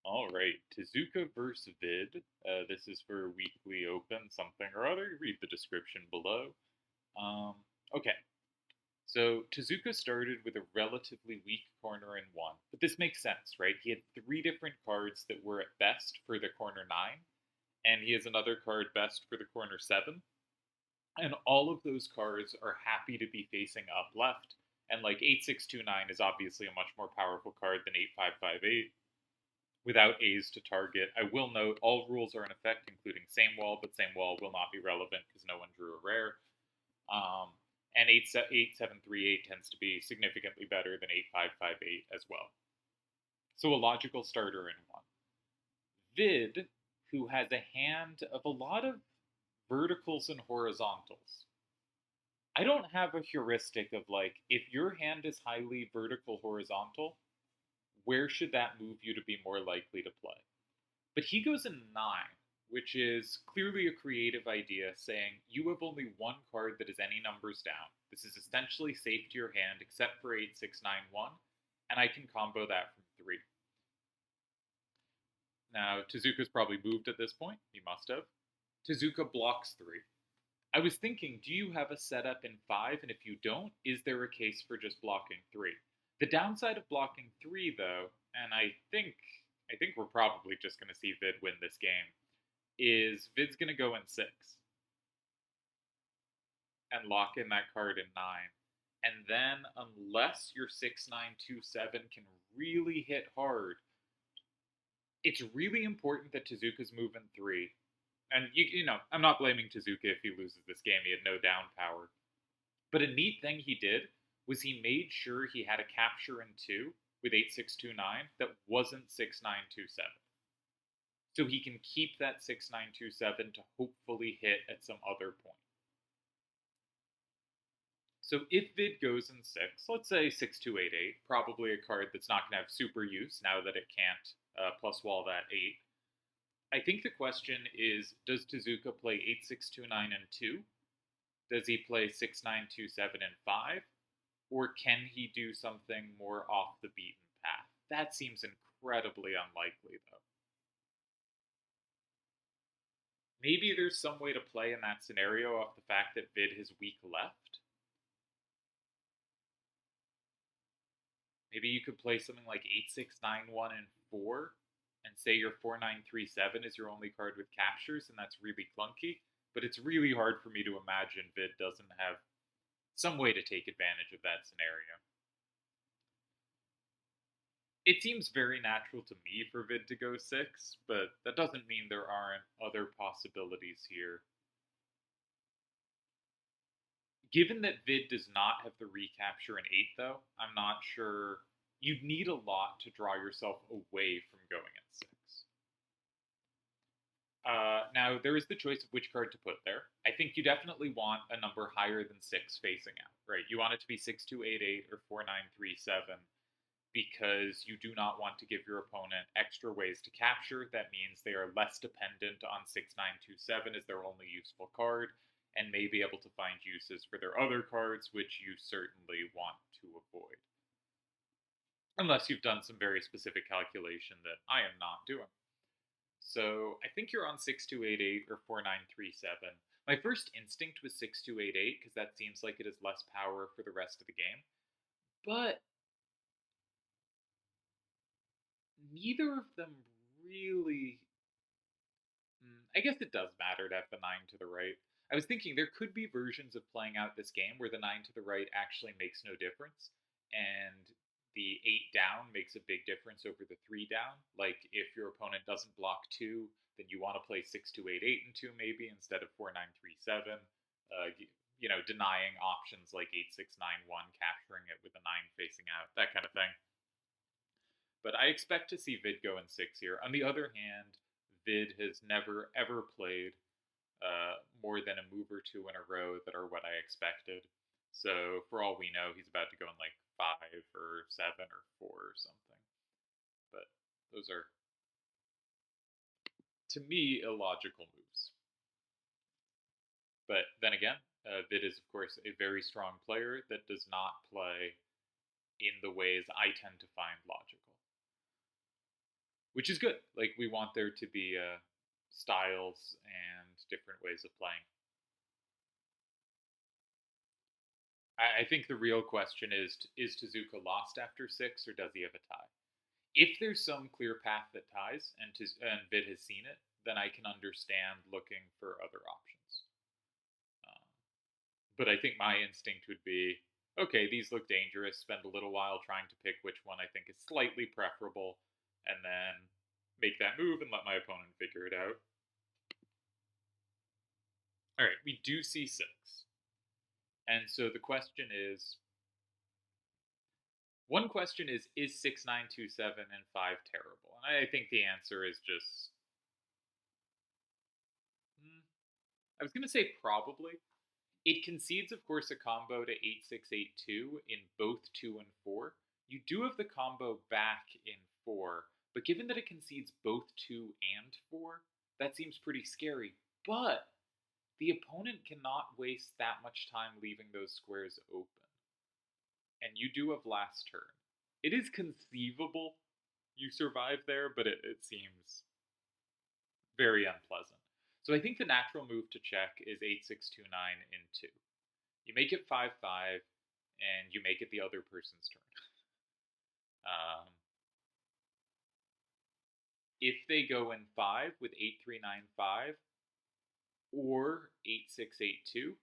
All right, Tezuka versus Vid. This is for weekly open something or other. Read the description below. Um, okay, so Tezuka started with a relatively weak corner in one, but this makes sense, right? He had three different cards that were at best for the corner nine, and he has another card best for the corner seven, and all of those cards are happy to be facing up left. And like 8629 is obviously a much more powerful card than 8558 without A's to target. I will note all rules are in effect, including same wall, but same wall will not be relevant because no one drew a rare. Um, and 8738 tends to be significantly better than 8558 as well. So a logical starter in one. Vid, who has a hand of a lot of verticals and horizontals. I don't have a heuristic of like, if your hand is highly vertical horizontal, where should that move you to be more likely to play? But he goes in 9, which is clearly a creative idea saying you have only one card that is any numbers down. This is essentially safe to your hand except for 8691, and I can combo that from 3. Now, Tezuka's probably moved at this point. He must have. Tezuka blocks 3. I was thinking, do you have a setup in 5? And if you don't, is there a case for just blocking 3? The downside of blocking 3, though, and I think we're probably just going to see Vid win this game, is Vid's going to go in 6 and lock in that card in 9. And then, unless your 6927 can really hit hard, it's really important that Tezuka's moving 3. And, I'm not blaming Tezuka if he loses this game. He had no down power. But a neat thing he did was he made sure he had a capture in 2 with 8629 that wasn't 6927. So he can keep that 6927 to hopefully hit at some other point. So if Vid goes in 6, let's say 6288, probably a card that's not going to have super use now that it can't plus wall that 8. I think the question is, does Tezuka play 8629 and 2? Does he play 6927 and 5? Or can he do something more off the beaten path? That seems incredibly unlikely, though. Maybe there's some way to play in that scenario off the fact that Vid has weak left. Maybe you could play something like 8691 and 4 and say your 4937 is your only card with captures, and that's really clunky. But it's really hard for me to imagine Vid doesn't have some way to take advantage of that scenario. It seems very natural to me for Vid to go 6, but that doesn't mean there aren't other possibilities here. Given that Vid does not have the recapture in 8, though, I'm not sure. You'd need a lot to draw yourself away from going at 6. Now, there is the choice of which card to put there. I think you definitely want a number higher than 6 facing out, right? You want it to be 6288 or 4937 because you do not want to give your opponent extra ways to capture. That means they are less dependent on 6927 as their only useful card and may be able to find uses for their other cards, which you certainly want to avoid. Unless you've done some very specific calculation that I am not doing. So I think you're on 6288 or 4937. My first instinct was 6288 because that seems like it has less power for the rest of the game. But neither of them really. I guess it does matter to have the 9 to the right. I was thinking there could be versions of playing out this game where the 9 to the right actually makes no difference, and the 8 down makes a big difference over the 3 down. Like if your opponent doesn't block 2, then you want to play 6288 and 2 maybe instead of 4937. Denying options like 8691, capturing it with a 9 facing out, that kind of thing. But I expect to see Vid go in 6 here. On the other hand, Vid has never ever played more than a move or 2 in a row that are what I expected. So for all we know, he's about to go in like 5 or 7 or 4 or something. But those are, to me, illogical moves. But then again, Vid is, of course, a very strong player that does not play in the ways I tend to find logical. which is good. Like we want there to be styles and different ways of playing. I think the real question is Tezuka lost after 6 or does he have a tie? If there's some clear path that ties and Vid has seen it, then I can understand looking for other options. Um, but I think my instinct would be, okay, these look dangerous. Spend a little while trying to pick which one I think is slightly preferable, and then make that move and let my opponent figure it out. All right, we do see 6. And so the question is, one question is 6927 and 5 terrible? And I think the answer is just, I was going to say probably. It concedes, of course, a combo to 8682 in both 2 and 4. You do have the combo back in 4, but given that it concedes both 2 and 4, that seems pretty scary. But the opponent cannot waste that much time leaving those squares open. And you do have last turn. It is conceivable you survive there, but it seems very unpleasant. So I think the natural move to check is 8629 in 2. You make it 5-5, and you make it the other person's turn. If they go in 5 with 8395 or 8682,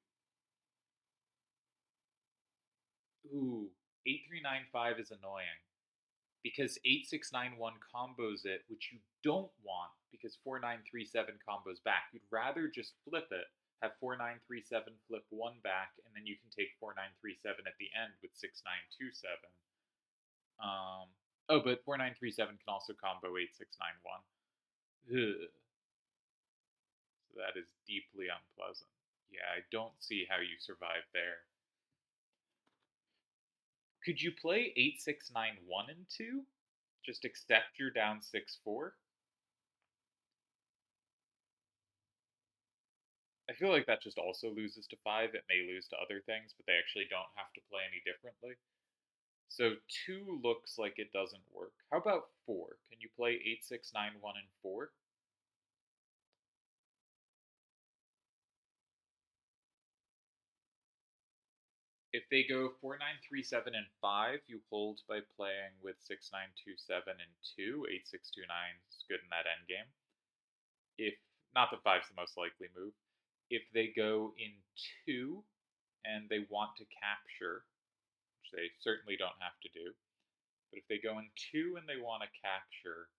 ooh, 8395 is annoying because 8691 combos it, which you don't want because 4937 combos back. You'd rather just flip it, have 4937 flip 1 back, and then you can take 4937 at the end with 6927. But 4937 can also combo 8691. Ugh. So that is deeply unpleasant. Yeah, I don't see how you survive there. Could you play 8691 in 2? Just accept you're down 6-4? I feel like that just also loses to 5. It may lose to other things, but they actually don't have to play any differently. So 2 looks like it doesn't work. How about 4? Can you play 8691 and 4? If they go 4937 and 5, you hold by playing with 6927 and 2. 8629 is good in that endgame. If not, the 5 is the most likely move. If they go in 2 and they want to capture, which they certainly don't have to do, but if they go in 2 and they want to capture,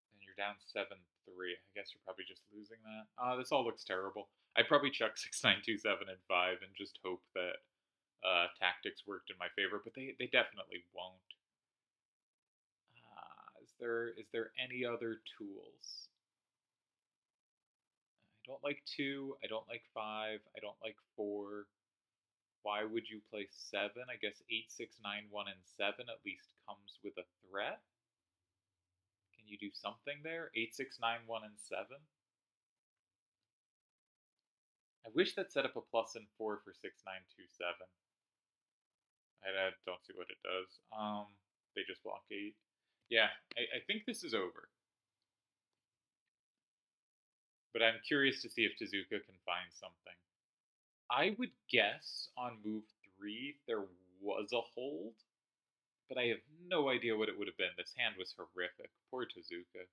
and you're down 7-3. I guess you're probably just losing that. This all looks terrible. I'd probably chuck 6927 and 5 and just hope that tactics worked in my favor, but they definitely won't. Is there any other tools? I don't like 2. I don't like 5. I don't like 4. Why would you play 7? I guess 8691 and 7 at least comes with a threat. Can you do something there? 8691 and 7. I wish that set up a plus and 4 for 6927. I don't see what it does. They just block 8. Yeah, I think this is over. But I'm curious to see if Tezuka can find something. I would guess on move 3 there was a hold, but I have no idea what it would have been. This hand was horrific. Poor Tezuka.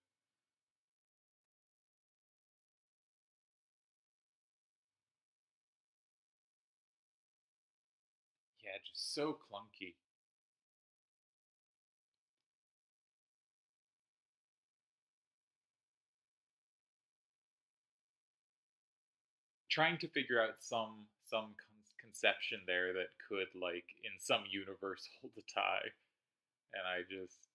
Yeah, just so clunky. Trying to figure out some conception there that could, like, in some universe hold a tie, and I just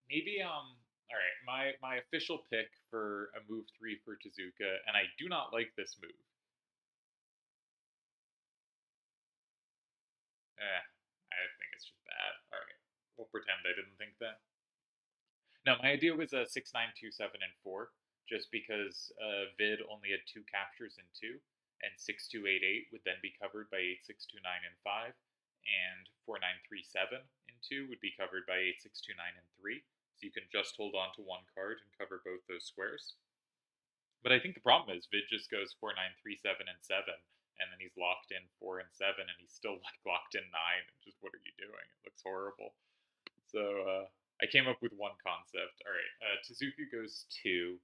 maybe all right, my official pick for a move 3 for Tezuka, and I do not like this move. I think it's just bad. All right, we'll pretend I didn't think that. No, my idea was 6927 and 4, just because Vid only had 2 captures in 2, and 6288 would then be covered by 8629 and 5, and 4937 in 2 would be covered by 8629 and 3. So you can just hold on to one card and cover both those squares. But I think the problem is Vid just goes 4937 and 7, and then he's locked in 4 and 7, and he's still like locked in 9. And just what are you doing? It looks horrible. So I came up with one concept. All right, Tezuka goes 2.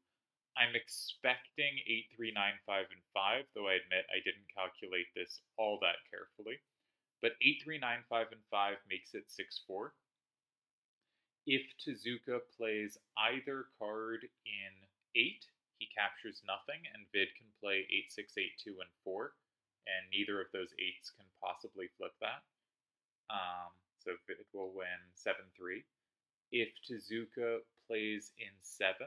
I'm expecting 8, 3, 9, 5, and 5, though I admit I didn't calculate this all that carefully. But 8, 3, 9, 5, and 5 makes it 6, 4. If Tezuka plays either card in 8, he captures nothing, and Vid can play 8, 6, 8, 2, and 4, and neither of those 8s can possibly flip that. So Vid will win 7, 3. If Tezuka plays in 7,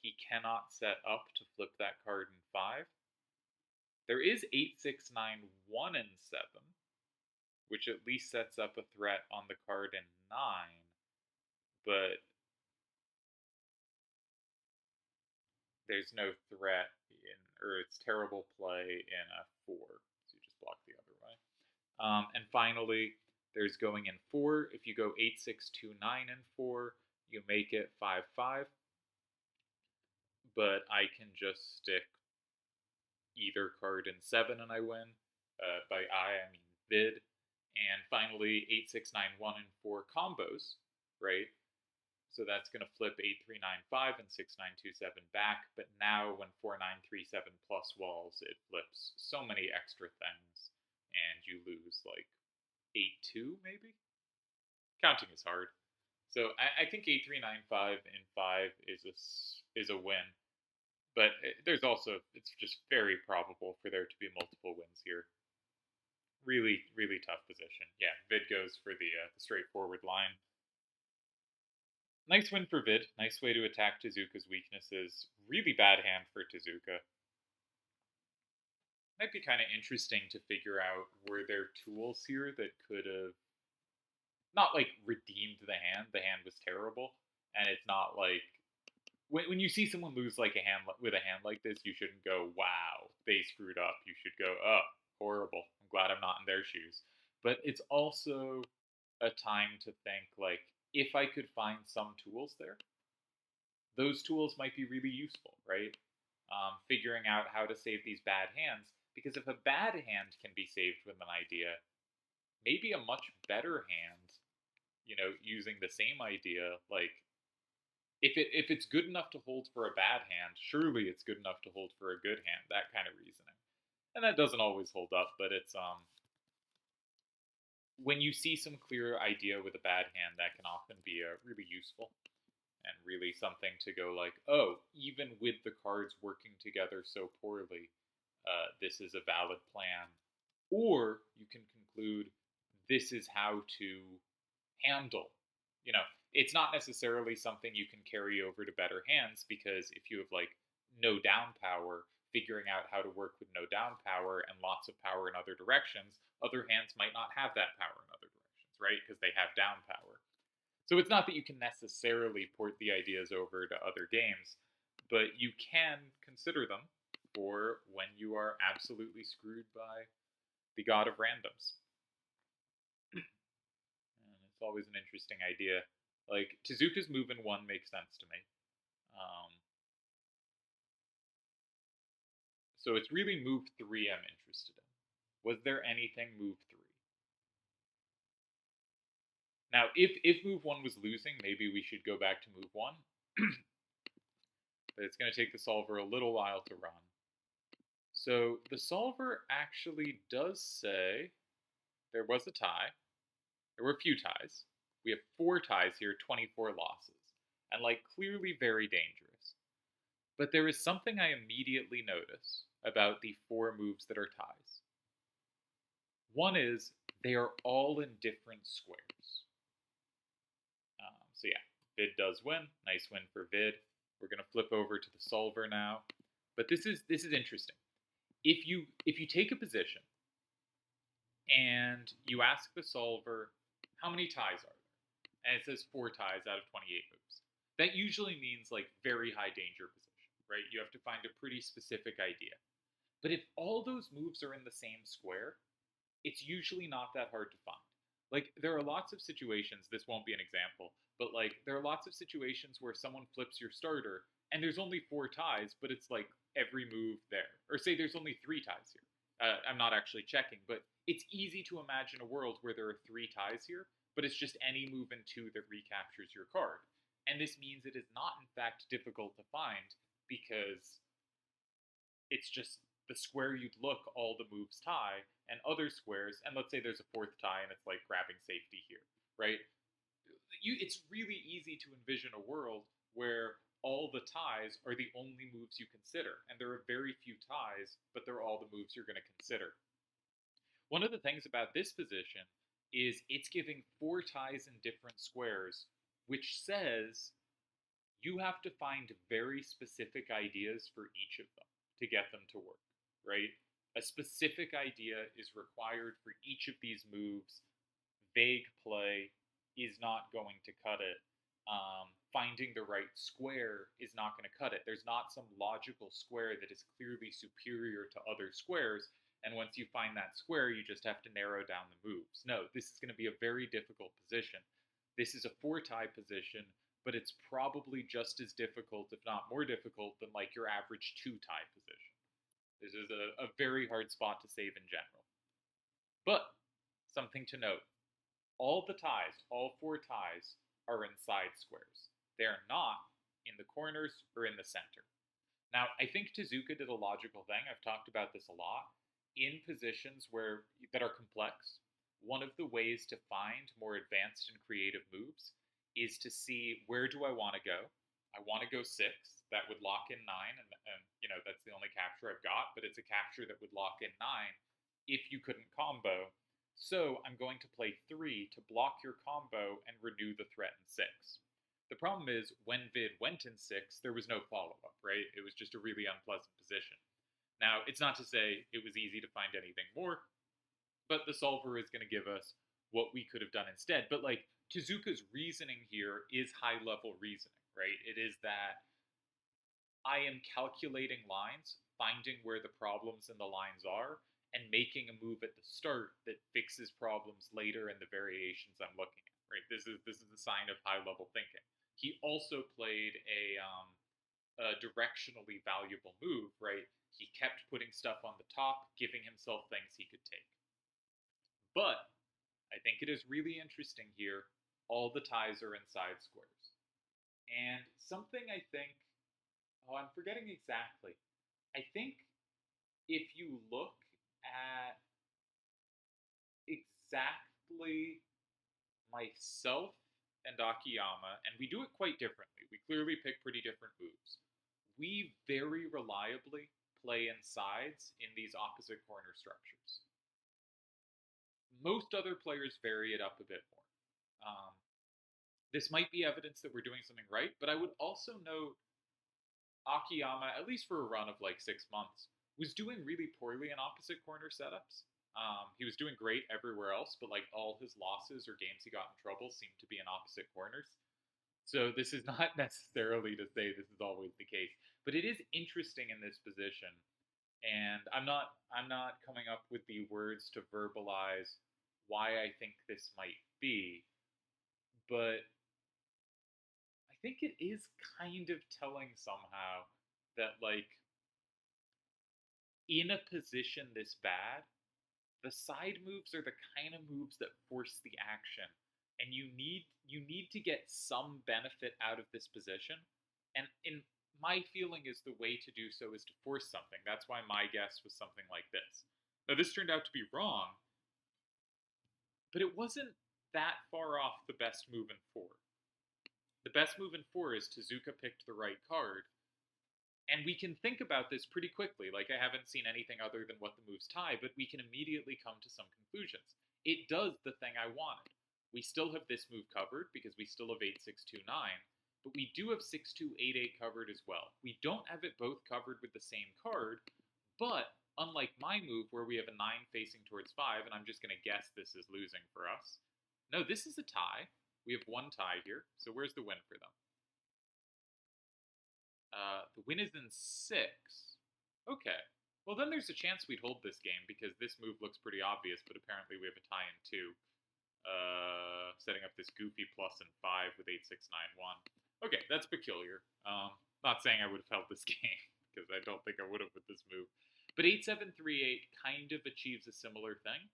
he cannot set up to flip that card in 5. There is 8, 6, 9, 1, and 7, which at least sets up a threat on the card in 9, but there's no threat in, or it's terrible play in a 4, so you just block the other way. And finally, there's going in 4. If you go 8, 6, 2, 9, and 4, you make it 5, 5. But I can just stick either card in 7 and I win. By I mean Vid. And finally, 8, 6, 9, 1, and 4 combos, right? So that's going to flip 8, 3, 9, 5 and 6, 9, 2, 7 back. But now when 4, 9, 3, 7 plus walls, it flips so many extra things. And you lose like 8, 2 maybe? Counting is hard. So I think 8, 3, 9, 5 and 5 is a win. But there's also, it's just very probable for there to be multiple wins here. Really, really tough position. Yeah, Vid goes for the straightforward line. Nice win for Vid. Nice way to attack Tezuka's weaknesses. Really bad hand for Tezuka. Might be kind of interesting to figure out, were there tools here that could have not like redeemed the hand. The hand was terrible, and it's not like when you see someone lose like a hand with a hand like this, you shouldn't go, "Wow, they screwed up." You should go, "Oh, horrible. I'm glad I'm not in their shoes." But it's also a time to think like, if I could find some tools there, those tools might be really useful, right? Figuring out how to save these bad hands, because if a bad hand can be saved with an idea, maybe a much better hand, using the same idea, like if it's good enough to hold for a bad hand, surely it's good enough to hold for a good hand. That kind of reasoning, and that doesn't always hold up, but it's when you see some clear idea with a bad hand, that can often be really useful and really something to go like, oh, even with the cards working together so poorly, this is a valid plan. Or you can conclude this is how to handle. It's not necessarily something you can carry over to better hands, because if you have like no down power, figuring out how to work with no down power and lots of power in other directions, other hands might not have that power in other directions, right? Because they have down power. So it's not that you can necessarily port the ideas over to other games, but you can consider them for when you are absolutely screwed by the god of randoms. And it's always an interesting idea. Like, Tezuka's move in 1 makes sense to me. So it's really move 3 I'm interested in. Was there anything move 3? Now, if move 1 was losing, maybe we should go back to move 1. But it's going to take the solver a little while to run. So the solver actually does say there was a tie. There were a few ties. We have 4 ties here, 24 losses. And like clearly very dangerous. But there is something I immediately notice about the 4 moves that are ties. One is they are all in different squares. So yeah, Vid does win. Nice win for Vid. We're going to flip over to the solver now. But this is interesting. If you take a position and you ask the solver, how many ties are there? And it says 4 ties out of 28 moves. That usually means like very high danger position, right? You have to find a pretty specific idea. But if all those moves are in the same square, it's usually not that hard to find. Like, there are lots of situations, this won't be an example, but like, there are lots of situations where someone flips your starter and there's only four ties, but it's like every move there. Or say there's only three ties here. I'm not actually checking, but it's easy to imagine a world where there are three ties here, but it's just any move in two that recaptures your card. And this means it is not, in fact, difficult to find because it's just the square you'd look, all the moves tie, and other squares, and let's say there's a fourth tie and it's like grabbing safety here, right? It's really easy to envision a world where all the ties are the only moves you consider, and there are very few ties, but they're all the moves you're going to consider. One of the things about this position is it's giving four ties in different squares, which says you have to find very specific ideas for each of them to get them to work, right? A specific idea is required for each of these moves. Vague play is not going to cut it. Finding the right square is not going to cut it. There's not some logical square that is clearly superior to other squares, and once you find that square, you just have to narrow down the moves. No, this is going to be a very difficult position. This is a four tie position, but it's probably just as difficult, if not more difficult, than like your average two tie position. This is a very hard spot to save in general. But something to note, all the ties, all four ties, are in side squares. They are not in the corners or in the center. Now, I think Tezuka did a logical thing. I've talked about this a lot. In positions that are complex, one of the ways to find more advanced and creative moves is to see, where do I want to go? I want to go 6. That would lock in 9, and that's the only capture I've got, but it's a capture that would lock in 9 if you couldn't combo. So I'm going to play 3 to block your combo and renew the threat in 6. The problem is, when Vid went in 6, there was no follow-up, right? It was just a really unpleasant position. Now, it's not to say it was easy to find anything more, but the solver is going to give us what we could have done instead. But like, Tezuka's reasoning here is high-level reasoning, right? It is that I am calculating lines, finding where the problems in the lines are, and making a move at the start that fixes problems later in the variations I'm looking at, right? This is a sign of high-level thinking. He also played a directionally valuable move, right? He kept putting stuff on the top, giving himself things he could take. But I think it is really interesting here, all the ties are inside squares. And something I think, I'm forgetting exactly. I think if you look at exactly myself and Akiyama, and we do it quite differently. We clearly pick pretty different moves. We very reliably play in sides in these opposite corner structures. Most other players vary it up a bit more. This might be evidence that we're doing something right, but I would also note Akiyama, at least for a run of like 6 months, was doing really poorly in opposite corner setups. He was doing great everywhere else, but like all his losses or games he got in trouble seemed to be in opposite corners. So this is not necessarily to say this is always the case, but it is interesting in this position. And I'm not coming up with the words to verbalize why I think this might be, but I think it is kind of telling somehow that like, in a position this bad, the side moves are the kind of moves that force the action, and you need to get some benefit out of this position. And in my feeling is the way to do so is to force something. That's why my guess was something like this. Now this turned out to be wrong, but it wasn't that far off the best move in 4. The best move in 4 is Tezuka picked the right card, and we can think about this pretty quickly. Like, I haven't seen anything other than what the moves tie, but we can immediately come to some conclusions. It does the thing I wanted. We still have this move covered because we still have 8-6-2-9, but we do have 6-2-8-8 covered as well. We don't have it both covered with the same card, but unlike my move where we have a 9 facing towards 5, and I'm just going to guess this is losing for us. No, this is a tie. We have one tie here, so where's the win for them? The win is in 6. Okay. Well, then there's a chance we'd hold this game because this move looks pretty obvious, but apparently we have a tie in 2. Setting up this goofy plus in 5 with 8691. Okay, that's peculiar. Not saying I would have held this game because I don't think I would have with this move. But 8738 kind of achieves a similar thing.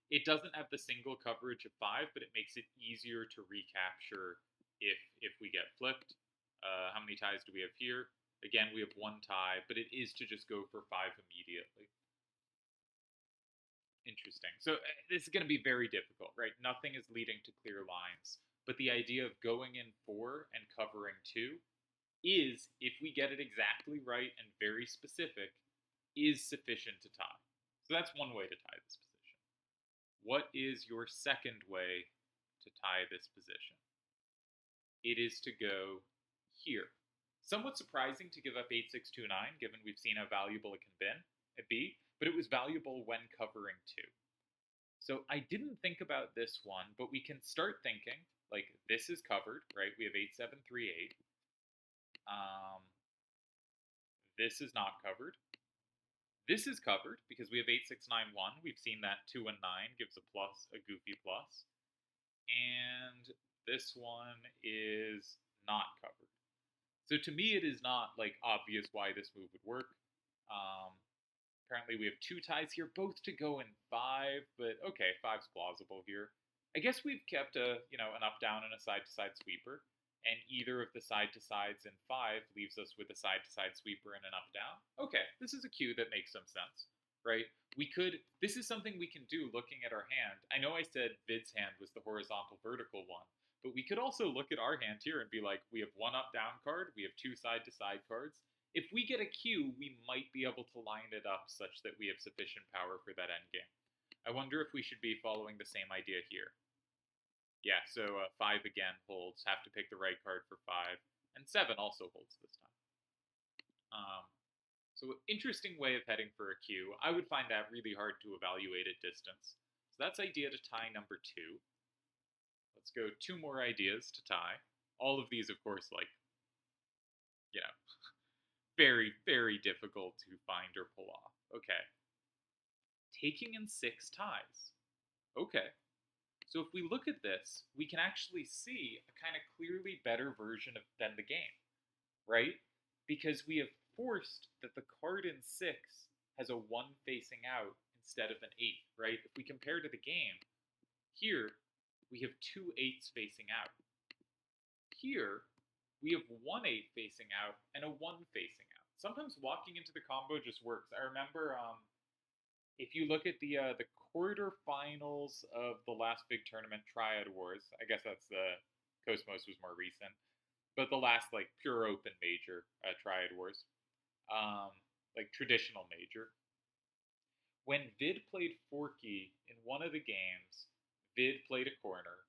It doesn't have the single coverage of 5, but it makes it easier to recapture if we get flipped. How many ties do we have here? Again, we have 1 tie, but it is to just go for 5 immediately. Interesting. So this is going to be very difficult, right? Nothing is leading to clear lines. But the idea of going in 4 and covering 2 is, if we get it exactly right and very specific, is sufficient to tie. So that's one way to tie this position. What is your second way to tie this position? It is to go here. Somewhat surprising to give up 8629, given we've seen how valuable it can be, but it was valuable when covering 2. So I didn't think about this one, but we can start thinking, like, this is covered, right? We have 8738. This is not covered. This is covered because we have 8691. We've seen that 2 and 9 gives a plus, a goofy plus. And this one is not covered. So to me, it is not like obvious why this move would work. Apparently we have 2 ties here, both to go in 5, but okay, 5's plausible here. I guess we've kept an up-down and a side-to-side sweeper, and either of the side-to-sides in 5 leaves us with a side-to-side sweeper and an up-down. Okay, this is a cue that makes some sense, right? This is something we can do looking at our hand. I know I said Vid's hand was the horizontal-vertical one, but we could also look at our hand here and be like, we have 1 up-down card, we have 2 side-to-side cards. If we get a cue, we might be able to line it up such that we have sufficient power for that endgame. I wonder if we should be following the same idea here. Yeah, so 5 again holds, have to pick the right card for 5, and 7 also holds this time. So interesting way of heading for a cue. I would find that really hard to evaluate at distance. So that's idea to tie number 2. Let's go 2 more ideas to tie. All of these, of course, like, very, very difficult to find or pull off. Okay. Taking in 6 ties. Okay. So if we look at this, we can actually see a kind of clearly better version than the game, right? Because we have forced that the card in 6 has a 1 facing out instead of an 8, right? If we compare to the game, here we have 2 8s facing out. Here, we have 1 8 facing out and a 1 facing out. Sometimes walking into the combo just works. I remember if you look at the quarterfinals of the last big tournament, Triad Wars, I guess that's Cosmos was more recent, but the last like pure open major, Triad Wars, like traditional major. When Vid played Forky in one of the games, Vid played a corner,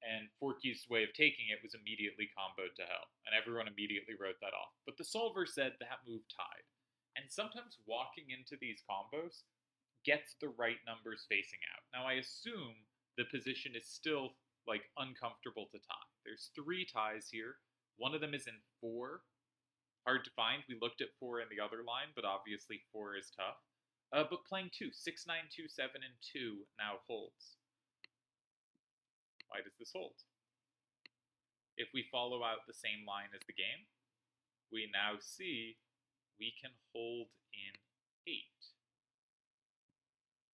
and Forky's way of taking it was immediately comboed to hell, and everyone immediately wrote that off. But the solver said that move tied. And sometimes walking into these combos gets the right numbers facing out. Now I assume the position is still like uncomfortable to tie. There's 3 ties here. One of them is in 4. Hard to find. We looked at 4 in the other line, but obviously 4 is tough. But playing 2, 6, 9, 2, 7, and 2 now holds. Why does this hold? If we follow out the same line as the game, we now see we can hold in 8.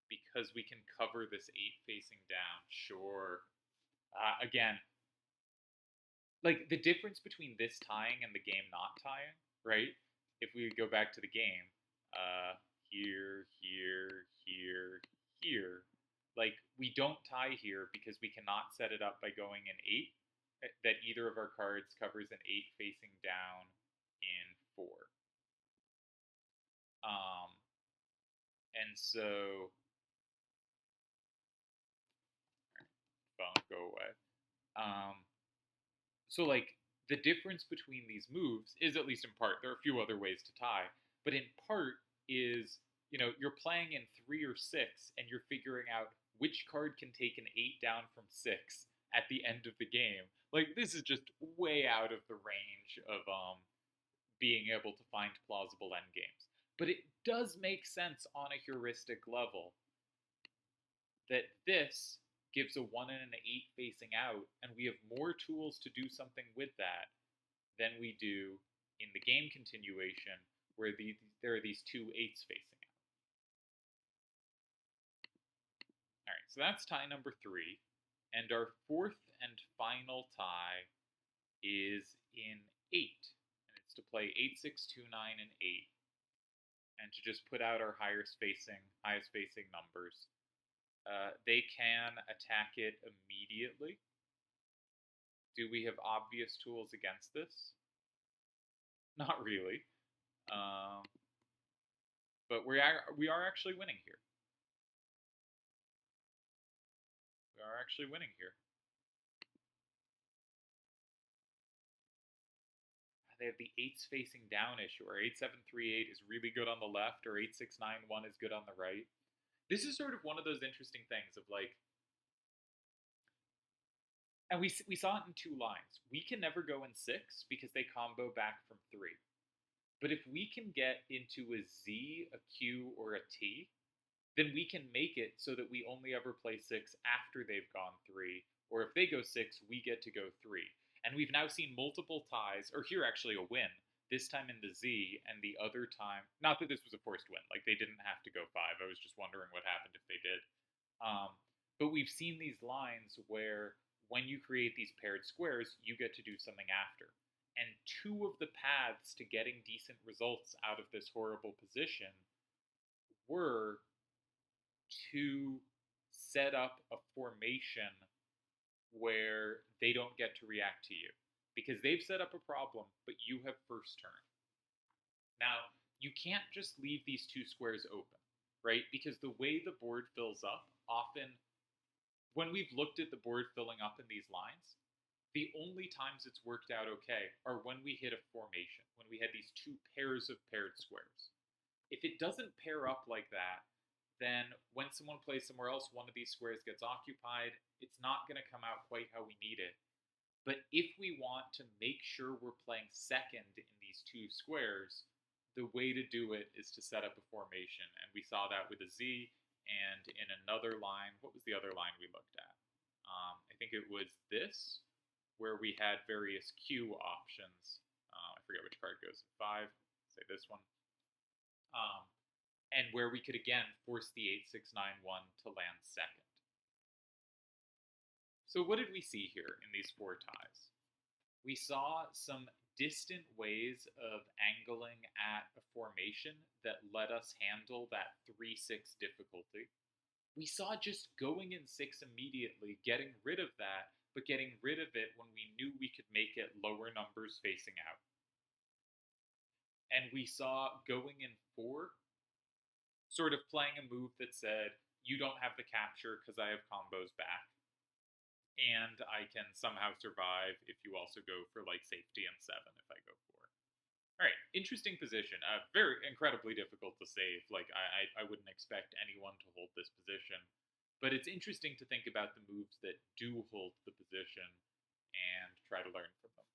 Because we can cover this 8 facing down. Sure. Again, like the difference between this tying and the game not tying, right? If we go back to the game, here, like we don't tie here because we cannot set it up by going in 8, that either of our cards covers an 8 facing down in 4. And so, phone, go away. So like the difference between these moves is, at least in part, there are a few other ways to tie, but in part is, you're playing in 3 or 6 and you're figuring out which card can take an 8 down from 6 at the end of the game. Like, this is just way out of the range of being able to find plausible endgames. But it does make sense on a heuristic level that this gives a 1 and an 8 facing out, and we have more tools to do something with that than we do in the game continuation, where there are these two 8s facing out. All right, so that's tie number 3. And our fourth and final tie is in 8. And it's to play 8, 6, 2, 9, and 8. And to just put out our highest facing numbers. They can attack it immediately. Do we have obvious tools against this? Not really. But we are actually winning here. We are actually winning here. They have the 8s facing down issue, or 8-7-3-8 is really good on the left, or 8-6-9-1 is good on the right. This is sort of one of those interesting things of like, and we saw it in 2 lines. We can never go in 6 because they combo back from 3. But if we can get into a Z, a Q, or a T, then we can make it so that we only ever play 6 after they've gone 3, or if they go 6, we get to go 3. And we've now seen multiple ties, or here actually a win, this time in the Z, and the other time, not that this was a forced win, like they didn't have to go 5, I was just wondering what happened if they did. But we've seen these lines where when you create these paired squares, you get to do something after. And 2 of the paths to getting decent results out of this horrible position were to set up a formation where they don't get to react to you. Because they've set up a problem, but you have first turn. Now, you can't just leave these 2 squares open, right? Because the way the board fills up, often, when we've looked at the board filling up in these lines, the only times it's worked out okay are when we hit a formation, when we had these 2 pairs of paired squares. If it doesn't pair up like that, then when someone plays somewhere else, one of these squares gets occupied. It's not going to come out quite how we need it. But if we want to make sure we're playing second in these 2 squares, the way to do it is to set up a formation. And we saw that with a Z, and in another line, what was the other line we looked at? I think it was this, where we had various Q options. I forget which card goes at 5, say this one. And where we could again force the 8-6-9-1 to land second. So what did we see here in these 4 ties? We saw some distant ways of angling at a formation that let us handle that 3-6 difficulty. We saw just going in 6 immediately, getting rid of that, but getting rid of it when we knew we could make it lower numbers facing out. And we saw going in 4, sort of playing a move that said, you don't have the capture because I have combos back. And I can somehow survive if you also go for like safety and 7 if I go 4. All right, interesting position. Very incredibly difficult to save. Like I wouldn't expect anyone to hold this position. But it's interesting to think about the moves that do hold the position and try to learn from them.